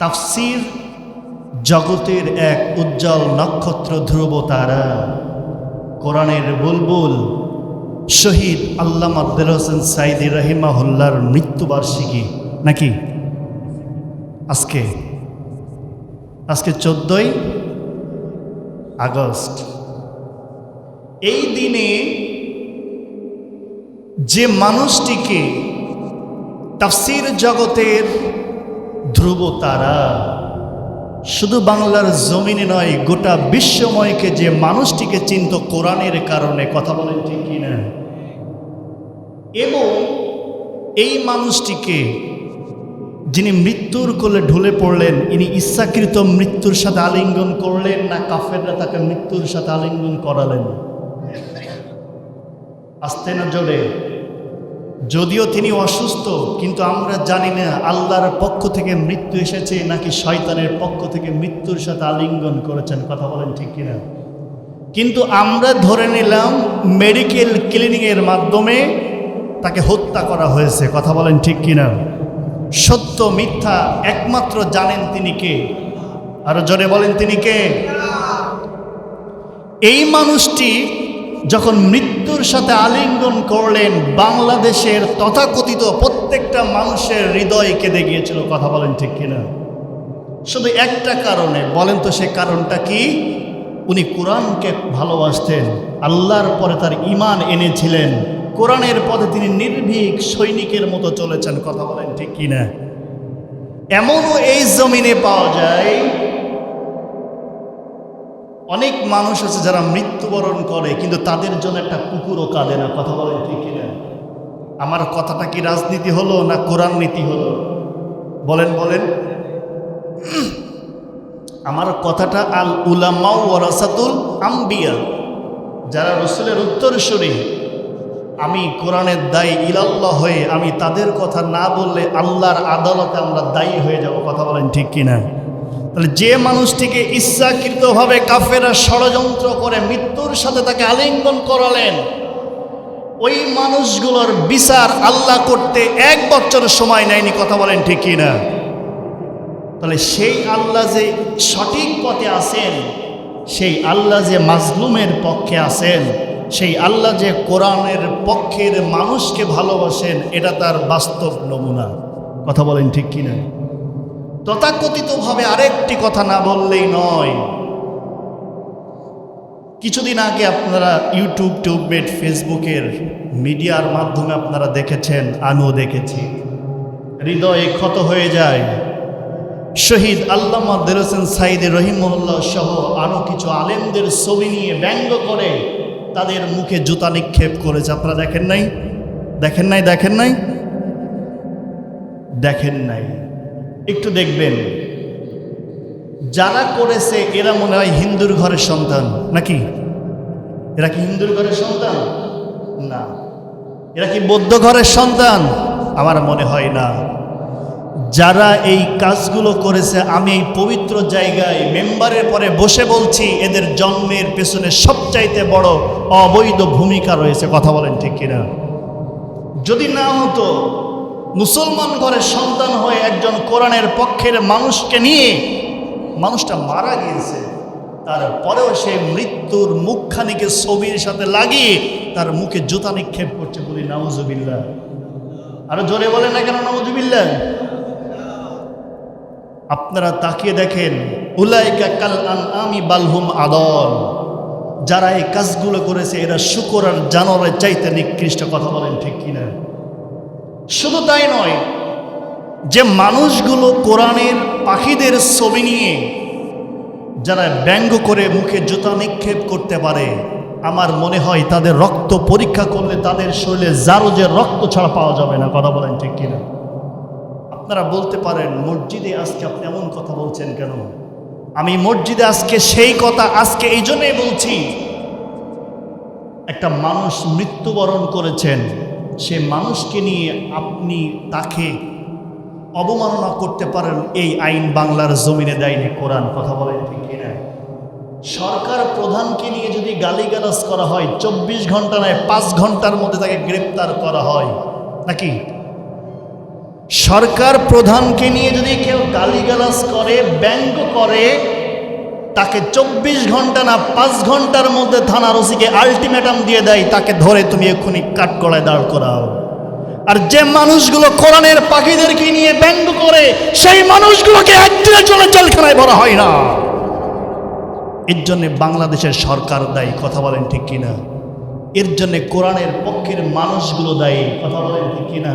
তাফসীর জগতের এক উজ্জ্বল নক্ষত্র ধ্রুব তারা, কোরআনের বুলবুল শহীদ আল্লামা আব্দুল হোসেন সাঈদী রাহিমাহুল্লাহর মৃত্যুবার্ষিকী নাকি আজকে 14ই আগস্ট। এই দিনে যে মানুষটিকে তাফসীর জগতের ধ্রুব তারা, শুধু বাংলার জমিনে নয় গোটা বিশ্বময়কে যে মানুষটিকে চিনত কোরআনের কারণে, কথা বলেন ঠিক কিনা, এবং এই মানুষটিকে যিনি মৃত্যুর কোলে ঢলে পড়লেন, ইনি ইচ্ছাকৃত মৃত্যুর সাথে আলিঙ্গন করলেন না কাফেররা তাকে মৃত্যুর সাথে আলিঙ্গন করালেন? আসতে না জোরে। যদিও তিনি অসুস্থ, কিন্তু আমরা জানি না আল্লাহর পক্ষ থেকে মৃত্যু এসেছে নাকি শয়তানের পক্ষ থেকে মৃত্যুর সাথে আলিঙ্গন করেছেন, কথা বলেন ঠিক কিনা। কিন্তু আমরা ধরে নিলাম মেডিকেল ক্লিনিকের মাধ্যমে তাকে হত্যা করা হয়েছে, কথা বলেন ঠিক কিনা। সত্য মিথ্যা একমাত্র জানেন তিনি কে, আরো জোরে বলেন তিনি কে। এই মানুষটি যখন মৃত্যুর সাথে আলিঙ্গন করলেন, বাংলাদেশের তথাকথিত প্রত্যেকটা মানুষের হৃদয় কেঁদে গিয়েছিল, কথা বলেন ঠিক কিনা। শুধু একটা কারণে, বলেন তো সে কারণটা কি? উনি কোরআনকে ভালোবাসতেন, আল্লাহর পরে তার ঈমান এনেছিলেন, কোরআনের পথে তিনি নির্ভীক সৈনিকের মতো চলেছেন, কথা বলেন ঠিক কিনা। এমনও এই জমিনে পাওয়া যায় অনেক মানুষ আছে যারা মৃত্যুবরণ করে কিন্তু তাদের জন্য একটা কুকুরও কাঁদে না, কথা বলেন ঠিক কিনা। আমার কথাটা কি রাজনীতি হলো না কোরআন নীতি হলো? বলেন বলেন। আমার কথাটা আল উলামা ওয়ারাসাতুল আম্বিয়া, যারা রাসূলের উত্তরসূরি, আমি কোরআনের দায়ী ইলাল্লাহ হয়ে আমি তাদের কথা না বললে আল্লাহর আদালতে আমরা দায়ী হয়ে যাব, কথা বলেন ঠিক কিনা। তাহলে যে মানুষটিকে ইচ্ছাকৃতভাবে কাফেররা ষড়যন্ত্র করে মৃত্যুর সাথে তাকে আলিঙ্গন করালেন, ওই মানুষগুলোর বিচার আল্লাহ করতে 1 বছর সময় নেয়নি, কথা বলেন ঠিক কিনা। তাহলে সেই আল্লাহ যে সঠিক পথে আছেন, সেই আল্লাহ যে মাজলুমের পক্ষে আছেন, সেই আল্লাহ যে কোরআনের পক্ষের মানুষকে ভালোবাসেন, এটা তার বাস্তব নমুনা, কথা বলেন ঠিক কিনা। তথাকথিতভাবে আরেকটি কথা না বললেই নয়। কিছুদিন আগে আপনারা ইউটিউব ফেসবুকের মিডিয়ার মাধ্যমে আপনারা দেখেছেন, আমিও দেখেছি, হৃদয়ে ক্ষত হয়ে যায়। শহীদ আল্লামা আব্দুল হোসেন সাঈদী রাহিমাহুল্লাহ সহ আরও কিছু আলেমদের ছবি নিয়ে ব্যঙ্গ করে তাদের মুখে জুতা নিক্ষেপ করেছে। আপনারা দেখেন নাই? দেখেন নাই? একটু দেখবেন। যারা করেছে এরা মনে হয় হিন্দুর ঘরের সন্তান নাকি? এরা কি হিন্দুর ঘরের সন্তান? না। এরা কি বৌদ্ধ ঘরের সন্তান? আমার মনে হয় না। যারা এই কাজগুলো করেছে, আমি এই পবিত্র জায়গায় মেম্বারের পরে বসে বলছি, এদের জন্মের পেছনে সবচাইতে বড় অবৈধ ভূমিকা রয়েছে, কথা বলেন ঠিক কিনা। যদি না হতো, মুসলমান ঘরের সন্তান হয়ে একজন কোরআনের পক্ষের মানুষকে নিয়ে মানুষটা মারা গিয়েছে, তারপরেও সে মৃত্যুর মুখখানিকে ছবির সাথে লাগিয়ে তার মুখে জুতা নিক্ষেপ করছে, বলি নাউজুবিল্লাহ। আরো জোরে বলে না কেন নাউজুবিল্লাহ? আপনারা তাকিয়ে দেখেন, উলাইকা কাল আনআমি বাল হুম আদল। যারা এই কাজগুলো করেছে এরা শূকর আর জানোয়ারের চাইতে নিকৃষ্ট, কথা বলেন ঠিক কিনা। শুধু তাই নয়, যে মানুষগুলো কোরআনের পাখিদের ছবি নিয়ে যারা ব্যঙ্গ করে মুখে জুতা নিক্ষেপ করতে পারে, আমার মনে হয় তাদের রক্ত পরীক্ষা করলে তাদের শরীরে জারজের রক্ত ছাড়া পাওয়া যাবে না, কথা বলেন ঠিক কিনা। আপনারা বলতে পারেন মসজিদে আজকে আপনি এমন কথা বলছেন কেন? আমি মসজিদে আজকে সেই কথা আজকে এই জন্যই বলছি, একটা মানুষ মৃত্যুবরণ করেছেন, সে মানুষকে নিয়ে আপনি তাকে অবমাননা করতে পারেন, এই আইন বাংলার জমিনে দেয়নি কোরআন, কথা বলেন ঠিক কিনা। সরকার প্রধানকে নিয়ে যদি গালিগালাজ করা হয়, 24 ঘন্টা নয় 5 ঘন্টার মধ্যে তাকে গ্রেপ্তার করা হয় নাকি? সরকার প্রধানকে নিয়ে যদি কেউ গালিগালাজ করে, ব্যঙ্গ করে, তাকে 24 ঘন্টা না 5 ঘন্টার মধ্যে থানার ওসিকে আলটিমেটাম দিয়ে দেয়, তাকে ধরে তুমি এক্ষুনি কাঠগড়ায় দাঁড় করাও। আর যে মানুষগুলো কোরআনের পাখিদেরকে নিয়ে ব্যঙ্গ করে, সেই মানুষগুলোকে একদিনের জন্য জেলখানায় ভরা হয় না। এর জন্য বাংলাদেশের সরকার দায়ী, কথা বলেন ঠিক কিনা? এর জন্য কোরআনের পক্ষের মানুষগুলো দায়ী, কথা বলেন ঠিক কিনা?